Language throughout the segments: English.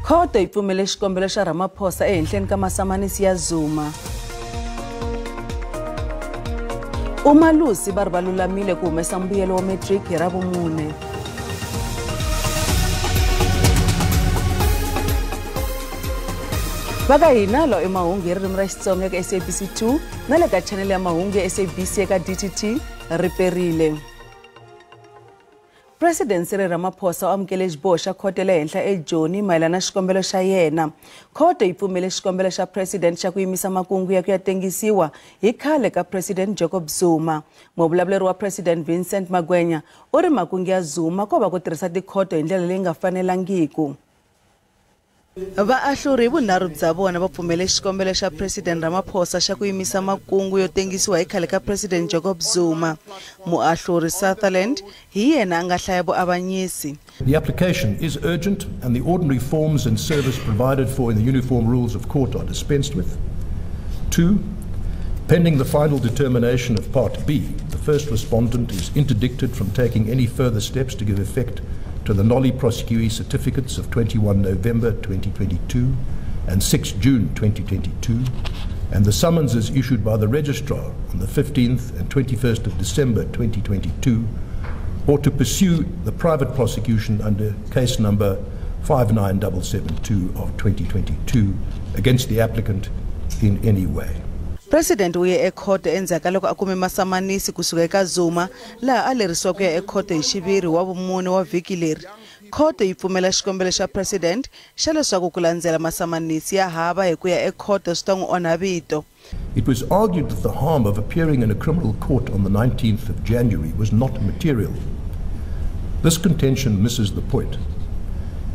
Khoto yi pfumele xikombelo xa Ramaphosa ehenhleni ka masamanisi ya Zuma. Umalusi va lulamile ku humesa mbuyelo wa matric hi Ravumune. Vaka hina lo Mahungu hi ririmi ra Xitsonga ka SABC 2 na le ka channel ya Mahungu ya SABC eka DTT riperile. President Ramaphosa amukele xiboho xa khoto le henhla eJoni mayelana xikombelo xa yena. Khoto yi pfumele xikombelo xa president xa ku yimisa makungu ya ku ya tengisiwa hi khale ka President Jacob Zuma. Muvulavuleri wa President Vincent Magwenya u ri makungu ya Zuma ko va ku tirhisa tikhoto hi ndlela leyi nga fanelangiku. Vaahluri vunharhu bya vona va pfumele xikombelo xa President Ramaphosa xa ku yimisa makungu yo tengisiwa hi khale ka President Jacob Zuma. Muahluri Sutherland hi yena anga hlaya vuavanyisi. The application is urgent and the ordinary forms and service provided for in the Uniform Rules of Court are dispensed with. 2. Pending the final determination of Part B, the first respondent is interdicted from taking any further steps to give effect to the Nolly Prosecuee certificates of 21 November 2022 and 6 June 2022, and the summonses issued by the Registrar on the 15th and 21st of December 2022, or to pursue the private prosecution under case number 59772 of 2022 against the applicant in any way. President uye ekhoto endzhaku loko akume masamanisi kusuka eka Zuma laha alerisiwa ku ya ekhoto hi xiviri wa vumune wa vhiki leri. Khoto yi pfumela xikombelo xa president xa leswaku ku landzela masamanisi ya hava hi ku ya ekhoto swi ta n'wi onha vito. It was argued that the harm of appearing in a criminal court on the 19th of January was not material. This contention misses the point.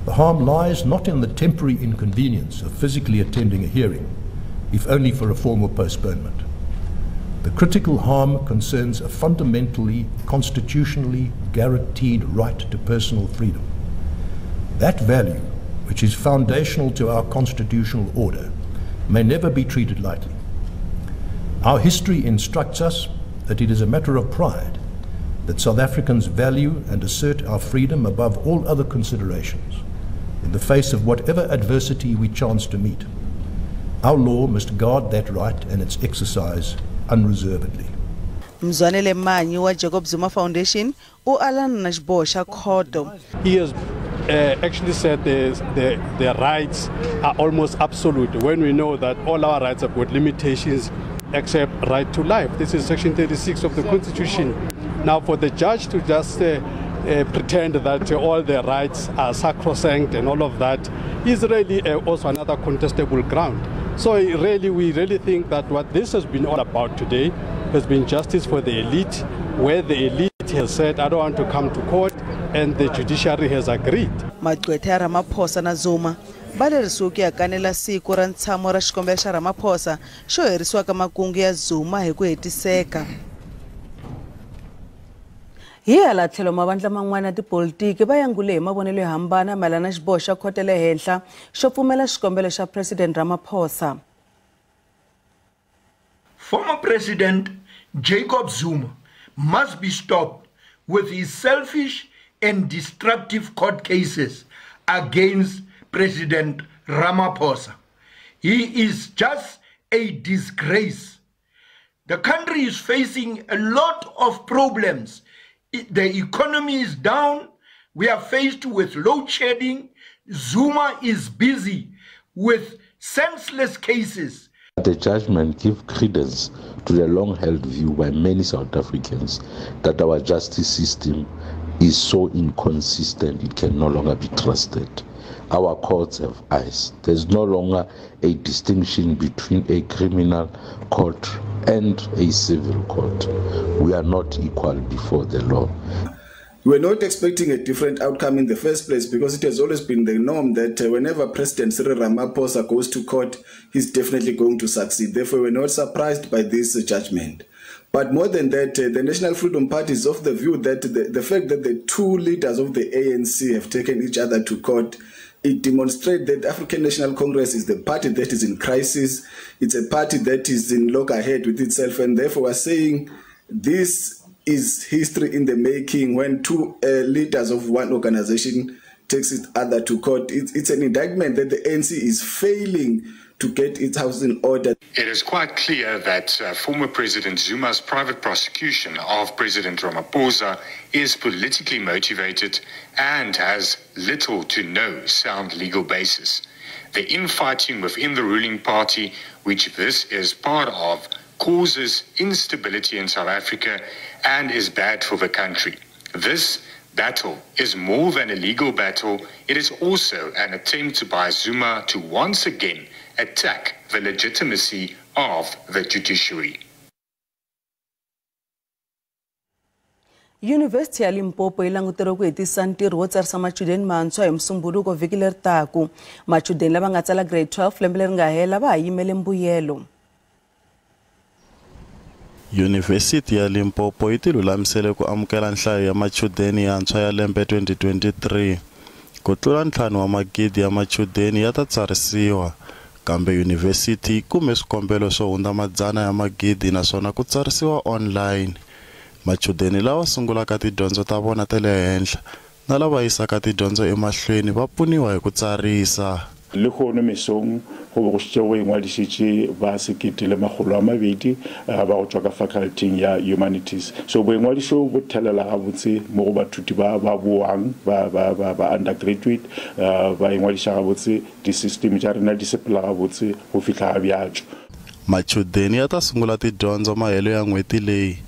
The harm lies not in the temporary inconvenience of physically attending a hearing, if only for a formal postponement. The critical harm concerns a fundamentally, constitutionally guaranteed right to personal freedom. That value, which is foundational to our constitutional order, may never be treated lightly. Our history instructs us that it is a matter of pride that South Africans value and assert our freedom above all other considerations, in the face of whatever adversity we chance to meet. Our law must guard that right and its exercise unreservedly. Mzwanele Manyi wa Jacob Zuma Foundation u alana na xiboho xa khoto. He has actually said the rights are almost absolute when we know that all our rights have got limitations except right to life. This is section 36 of the Constitution. Now for the judge to just pretend that all the rights are sacrosanct and all of that is really also another contestable ground. So we really think that what this has been all about today has been justice for the elite, where the elite has said, I don't want to come to court, and the judiciary has agreed. Magqwetha ya Ramaphosa na Zuma va lerisiwe ku ya kanela siku ra ntshamo ra xikombelo xa Ramaphosa xo herisiwa ka makungu ya Zuma hi ku hetiseka. Hi hala tlhelo mavandla man'wana ya tipolitiki va yangule hi mavonelo yo hambana mayelana na xiboho xa khoto le henhla xo pfumela xikombelo xa President Ramaphosa. Former President Jacob Zuma must be stopped with his selfish and destructive court cases against President Ramaphosa. He is just a disgrace. The country is facing a lot of problems. The economy is down. We are faced with load shedding. Zuma is busy with senseless cases. The judgment gives credence to the long-held view by many South Africans that our justice system is so inconsistent it can no longer be trusted. Our courts have eyes. There's no longer a distinction between a criminal court and a civil court. We are not equal before the law. We were not expecting a different outcome in the first place because it has always been the norm that whenever President Ramaphosa goes to court, he's definitely going to succeed. Therefore, we're not surprised by this judgment. But more than that, the National Freedom Party is of the view that the fact that the two leaders of the ANC have taken each other to court, it demonstrates that the African National Congress is the party that is in crisis. It's a party that is in loggerhead with itself, and therefore we're saying this is history in the making when two leaders of one organization takes it other to court. It's an indictment that the ANC is failing to get its house in order. It is quite clear that former President Zuma's private prosecution of President Ramaphosa is politically motivated and has little to no sound legal basis. The infighting within the ruling party, which this is part of, causes instability in South Africa and is bad for the country. This battle is more than a legal battle. It is also an attempt by Zuma to once again attack the legitimacy of the judiciary. Yunivhesithi ya Limpopo yi langutele ku hetisa ntirho wo tsarisa machudeni mantshwa hi Musumbhunuko vhiki leri taka. Machudeni lava nga tsala grade 12 lembe leri nga hela va ha yimele mbuyelo. Yunivhesithi ya Limpopo yi tilulamisele ku amukela nhlayo ya machudeni yantshwa ya lembe 2023. Ku tlula 5 wa magidi ya machudeni ya ta tsarisiwa. Kambe yunivhesithi yi kume swikombelo swo hundza 100 ya magidi naswona ku tsarisiwa online. Machudeni lawa sungulaka tidyondzo ta vona ta le henhla na lava yisaka tidyondzo emahlweni va pfuniwa hi ku tsarisa. Le khono mesong go bo go ingwadisitse ba seketele magolo a mabedi ba go tswa ka faculty ya humanities. So bo ingwadiso bo thelela ga botse mo go bathuti ba boang ba undergraduate ba ingwadisa ga botse di system ja rena di sepela ga botse go fitla ga byajo. Machudeni ya ta sungula tidyondzo mahelo ya n'hweti leyi.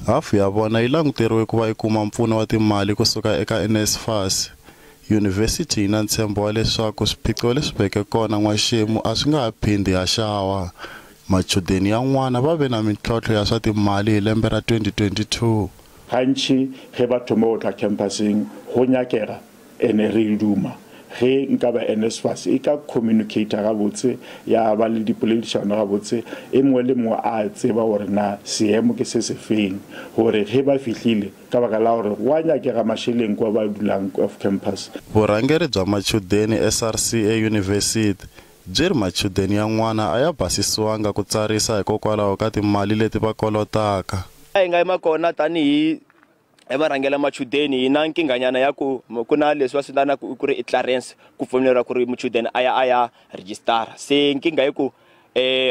Hafu ya vona yi languteriwe ku va yi kuma mpfuno wa timali kusuka eka NSFAS. Yunivhesithi yi na ntshembo wa leswaku swiphiqo leswi veke kona n'waxemu a swi nga ha phindi ha xawa. Machudeni yan'wana va ve na mintlhontlho ya swa timali hi lembe ra 2022. Gantši ge batho mo tla campusing go nyakega ene re duma. Ge nka ba NSFAS e ka communicator ga botse ya ba le dipoledišano ga botse e mongwe le mongwe a tseba gore na seemo ke se sefeng gore ge ba fihlile ka baka la gore wa nyakega masheleng kwa ba dulang off campus. Vurhangeri bya machudeni SRC eyunivhesithi byi ri machudeni yan'wana a ya basisiwanga ku tsarisa hikokwalaho ka timali leti va kolotaka. Hi nga yima kona tanihi evarhangela machudeni hi na nkinganyana ya ku na leswi va swi ku ri i clearance ku pfumeleriwa ku ri machudeni aya register. Se nkinga hi ku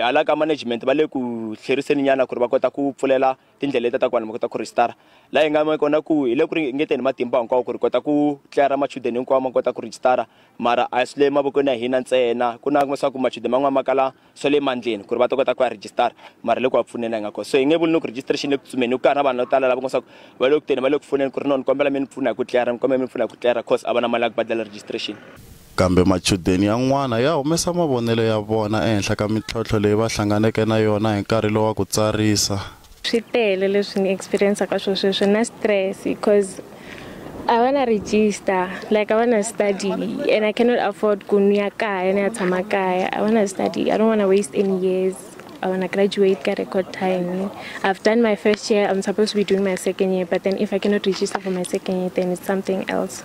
hala ka management va le ku tlheriseni nyana ku ri va kota ku pfulela tindlela leti ta ku vanhu va kota ku register. La hi nga yima kona ku hi le ku ringeteni matimba hinkwawo ku ri kota ku cleara machudeni hinkwawo ma kota ku register, mara a swi le mavokweni ya hina ntsena. Ku na ku machudeni man'wana makala swa le mandleni ku ri va ta kota ku ya register, mara le ku va pfunena hi nga kona. So hi nge vuli ni ku registration le ku tsumeni ku na vanhu vo tala lava va le ku teni va le ku pfuneni ku ri no ni kombela mi ni pfuna hi ku cleara, ni kombela mi ni pfuna hi ku cleara cause a va na mali ya ku badala registration. Kambe machudeni yan'wana ya humesa mavonelo ya vona ehenhla ka mintlhontlho leyi va hlanganeke na yona hi nkarhi lowa ku tsarisa. Swi tele leswi ni experience ka sweswo na stress because I want to register, like I want to study and I cannot afford ku ya kaya ni ya tshama kaya. I want to study, I don't want to waste any years. I want to graduate ka record time. I've done my first year, I'm supposed to be doing my second year, but then if I cannot register for my second year then it's something else.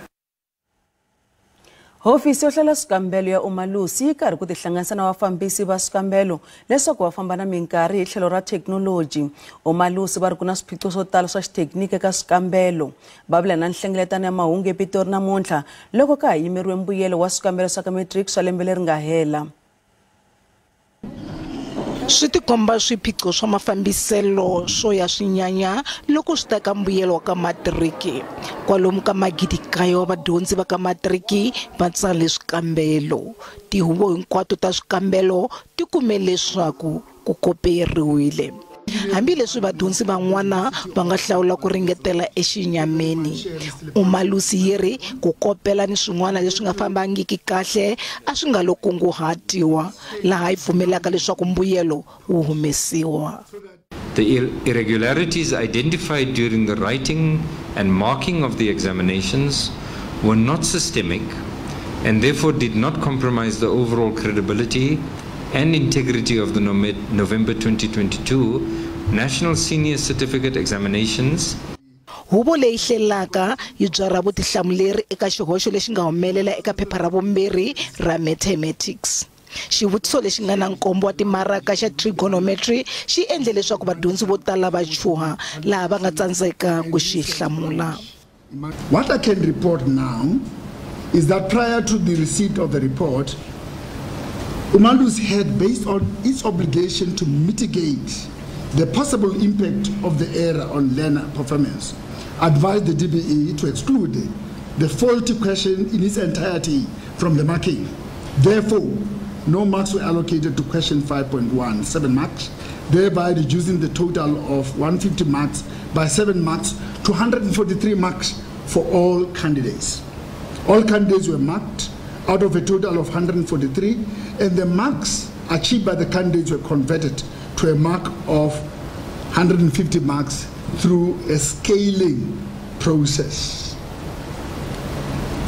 Hofisi yo hlela swikambelo ya Umalusi yi karhi ku tihlanganisa na vafambisi va swikambelo leswaku va famba na minkarhi hi tlhelo ra thekinoloji. Umalusi va ri ku na swiphiqo swo tala swa xithekiniki eka swikambelo. Va vula na nhlengeletano ya Mahungu ePitori namuntlha loko ka ha yimeriwe mbuyelo wa swikambelo swa ka matric swa lembe leri nga hela. Swi tikomba swiphiqo swa mafambiselo swo ya swinyanya loko swi ta ka mbuyelo wa ka matriki. Kwalomu ka magidi kayo wa vadyondzi va ka matriki va tsale swikambelo. Tihuvo hinkwato ta swikambelo ti kume leswaku ku koperiwile. Hambileswi vadyondzi van'wana va nga hlawula ku ringetela exinyameni. Umalusi yiri ku kopela ni swin'wana leswi nga fambangiki kahle a swi nga lo kunguhatiwa laha yi pfumelaka leswaku mbuyelo wu humesiwa. The irregularities identified during the writing and marking of the examinations were not systemic and therefore did not compromise the overall credibility and integrity of the November 2022 National Senior Certificate Examinations. Huvo leyi hlelaka yi byara vutihlamuleri eka xihoxo lexi nga humelela eka phepha ra vumbirhi ra mathematics. Xivutiso lexi nga na nkombo wa timaraka xa trigonometry xi endle leswaku vadyondzi vo tala va chuha laha va nga tsandzeka ku xi hlamula. What I can report now is that prior to the receipt of the report, Umalusi had, based on its obligation to mitigate the possible impact of the error on learner performance, advised the DBE to exclude the faulty question in its entirety from the marking. Therefore, no marks were allocated to question 5.1, 7 marks, thereby reducing the total of 150 marks by 7 marks to 143 marks for all candidates. All candidates were marked out of a total of 143, and the marks achieved by the candidates were converted to a mark of 150 marks through a scaling process.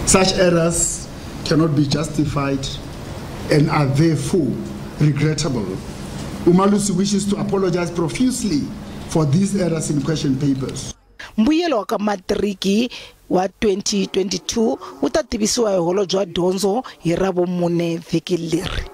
Such errors cannot be justified and are therefore regrettable. Umalusi wishes to apologize profusely for these errors in question papers. Mbuyelo wa matriki wa 2022 wu ta tivisiwa hi Holobye wa Dyondzo hi Ravumune vhiki leri.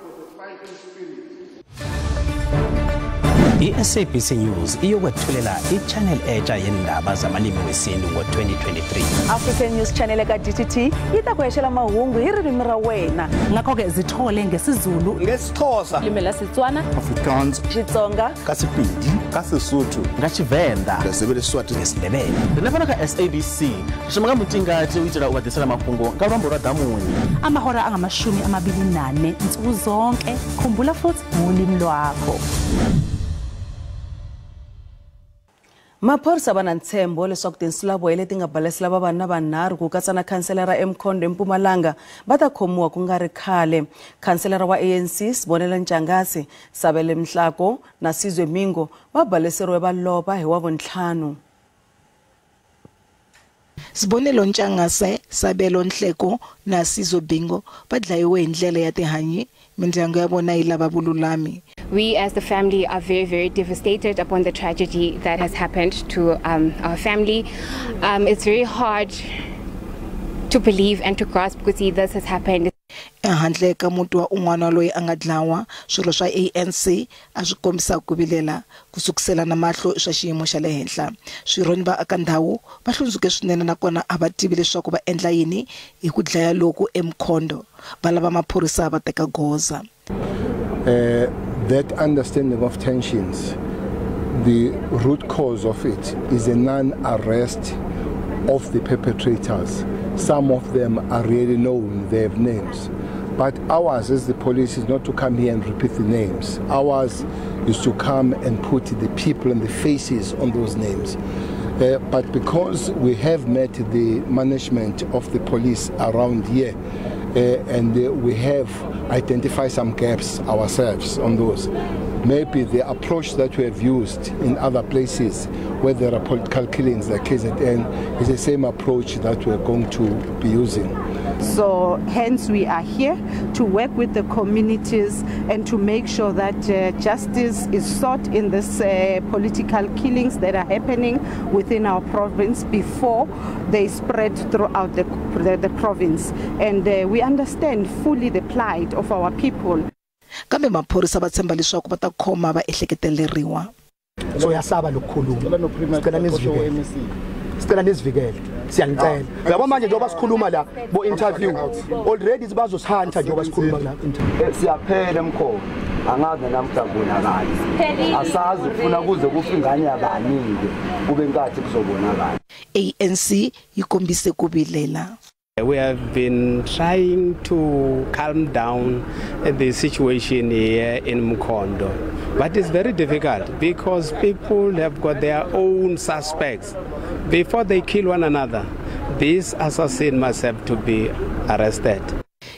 I-SABC News iyokwethulela i-channel entsha yendaba zamalimi wesintu ngo-2023. African News Channel eka DTT itakuheshela mahungu hi ririmi ra wena. Ngakho-ke zithole ngesiZulu, ngesixhosa, limi la Xitswana, Afrikaans, Xitsonga, kaSepedi, kaSesotho, ngaTshivenda, ngesiswati, ngesindebele. Lefana ka SABC shimaka mutingathi uyitshela ukwadisela makungu ngalwambo lwa damuni amahora angama-24 nsuku zonke. Khumbula futhi ngolimi lwakho. Maphorisa va na ntshembo leswaku tinsulavoya leti nga balesela vavanuna vanharhu ku katsa na khanselara eMkhondo eMpumalanga va ta khomiwa ku nga ri khale. Khanselara wa ANC Sibonelo Ntshangase, Sabele Mhlako na Sizwe Mingo va baleseriwe va lova hi Wavuntlhanu. Sibonelo Ntshangase, Sabelo Nhleko na Sizwe Bingo vadlayiwe hi ndlela ya tihanyi. Mindyangu ya vona yi lava vululami. We as the family are very, very devastated upon the tragedy that has happened to our family. It's very hard to believe and to grasp because this has happened. Ehandle ka muti wa un'wana loyi a nga dlawa, swilo swa ANC a swi kombisa ku vilela ku sukusela na mahlo swa xiyimo xa le henhla. Swirhoni va aka ndhawu va hlundzuke swinene nakona a va tivi leswaku va endla yini hi ku dlaya loku eMkhondo. Va lava maphorisa va teka goza. That understanding of tensions, the root cause of it is a non-arrest of the perpetrators. Some of them are really known, they have names. But ours as the police is not to come here and repeat the names. Ours is to come and put the people and the faces on those names. But because we have met the management of the police around here, and we have identified some gaps ourselves on those. Maybe the approach that we have used in other places where there are political killings like KZN is the same approach that we're going to be using. So hence we are here to work with the communities and to make sure that justice is sought in this political killings that are happening within our province before they spread throughout the province. And we understand fully the plight of our people. Kambe maphorisa va tshemba leswaku va ta khoma va ehleketeleriwa. So yasaba lokukhuluma. Sicela nisivikele. Siyanicela. Yabo manje njengoba sikhuluma la bo interview already bazosihantha njengoba sikhuluma la interview. Siyaphela Mkhondo. Angazi namhla kubonakala. Asazi ufuna kuze kufe ingane yabaningi kube inkathi kuzobonakala. ANC ikombise kubilela. We have been trying to calm down the situation here in Mkhondo, but it's very difficult because people have got their own suspects. Before they kill one another, this assassin must have to be arrested.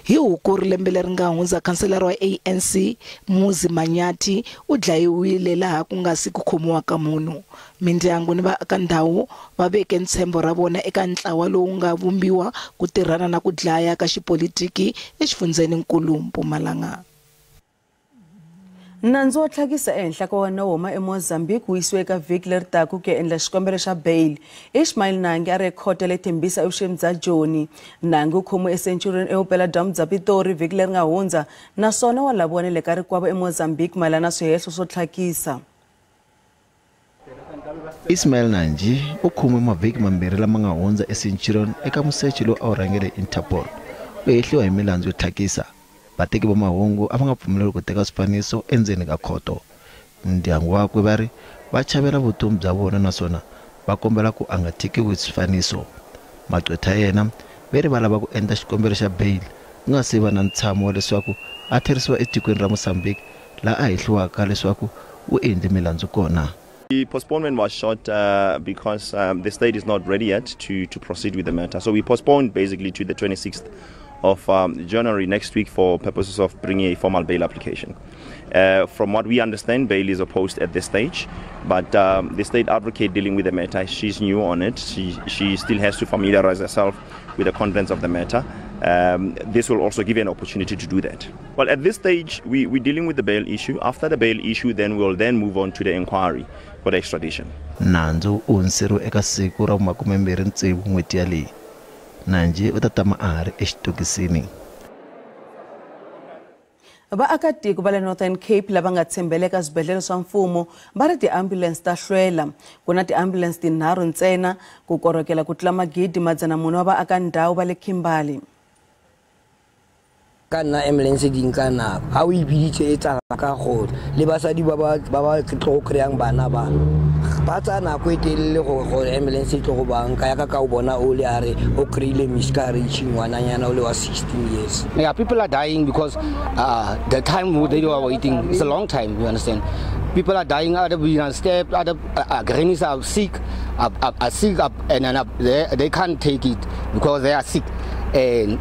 Hi hukuri lembe leri nga hundza khanselara wa ANC Muzi Manyati u dlayiwile laha ku nga si ku khomiwa ka munhu. Mindyangu ni vaaka ndhawu va veke ntshembo ra vona eka ntlawa lowu nga vumbiwa ku tirhana na ku dlaya ka xipolitiki exifundzeninkulu Mpumalanga. Nandzu wo tlhakisa ehenhla ka wona huma eMozambique wu yisiwe eka vhiki leri taka ku ya endla xikombelo xa bail. Ismail Nangi a ri khoto le Tembisa evuxeni bya Joni. Nangi u khomiwe eCenturion evupela-dyambu bya Pitori vhiki leri nga hundza naswona wa laviwa le ka rikwavo eMozambique mayelana na swihehlo swo tlhakisa. Ismail Nangi u khomiwe mavhiki mambirhi lama nga hundza eCenturion eka musechi lowu a wu rhangele Interpol. behliwa hi milandzu yo thyakisa. Vateki va mahungu a va nga pfumeleli ku teka swifaniso endzeni ka khoto. Ndyangu wakwe vari va chavela vutomi bya vona naswona va kombela ku a nga tekiwi swifaniso. Maqwetha yena veri va lava ku endla xikombelo xa bail ku nga se va na ntshamo leswaku a therisiwa etikweni ra Musambiki la a hehliwaka leswaku u endle milandzu kona. The postponement was short because the state is not ready yet to proceed with the matter. So we postponed basically to the 26th of January next week for purposes of bringing a formal bail application. From what we understand, bail is opposed at this stage, but the state advocate dealing with the matter, she's new on it. She still has to familiarize herself with the contents of the matter. This will also give you an opportunity to do that. Well, at this stage, we're dealing with the bail issue. After the bail issue, then we'll then move on to the inquiry for the extradition. Nandzu unsiro eka siku ra 26 n'hweti ya leyi. Nanji u ta tama a ha ri exitokisini. Vaaka-tiko va le Northern Cape lava nga tshembeleka swibedhlele swa mfumo va ri ti-ambulance ta hlwela. Ku na ti-ambulance tinharhu ntsena ku korhokela ku tlula magidi madzana mune wa vaaka ndhawu va le Kimberley. Kana ambulance di nka nako ha o ibiditse etsa ka go le basadi ba tlo kreang bana ba tsa nako e telele go ambulance tlo go banka ya ka o bona o le are o kreile miscarriage ngwananyana o le wa 16 years. Yeah, people are dying because the time they are waiting is a long time, you understand. People are dying, other being stabbed, other grannies are sick, and they can't take it because they are sick. And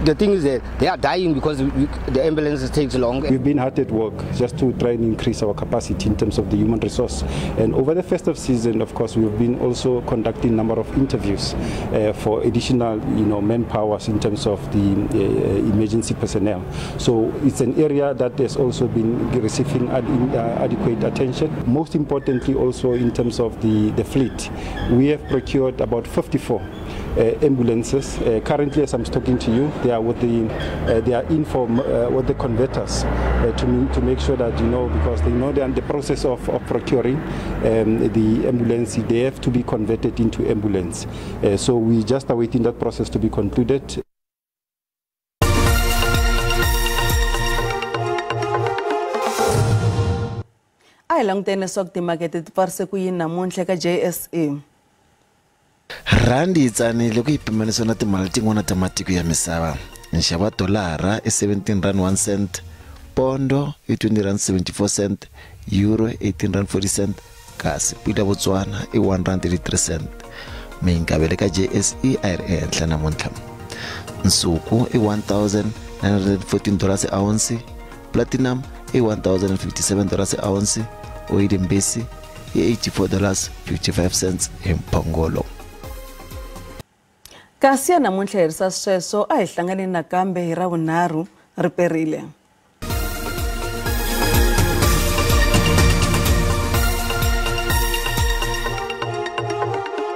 the thing is that they are dying because the ambulance takes long. We've been hard at work just to try and increase our capacity in terms of the human resource. And over the festive season, of course, we've been also conducting a number of interviews for additional, manpowers in terms of the emergency personnel. So it's an area that has also been receiving adequate attention. Most importantly, also in terms of the fleet, we have procured about 54 ambulances. Currently, as I'm talking to you, they are with they are in for with the converters to make sure that because they know they're in the process of procuring the ambulance, they have to be converted into ambulance. So we just awaiting that process to be concluded. Ai langutene leswaku timakete ti pfarise ku yini namuntlha ka JSE. Randi yi tsanile ku yi pimanisiwa na timali tin'wana ta matiko ya misava. Nxavo wa dolara i 17 rand 1 cent, pondo i 20 rand 74 cent, euro 18 rand 40 cent, kasi pula Botswana i 1 rand 33 cent. Minkavelo ka JSE a yi ri ehenhla namuntlha. Nsuku i $1,914 a ounce, platinum i $1,057 a ounce, oil mbisi i $84.55 hi mphongolo. Kasi ya namuntlha herisa sweswo a hi hlanganeni nakambe hi Ravunharhu ri perile.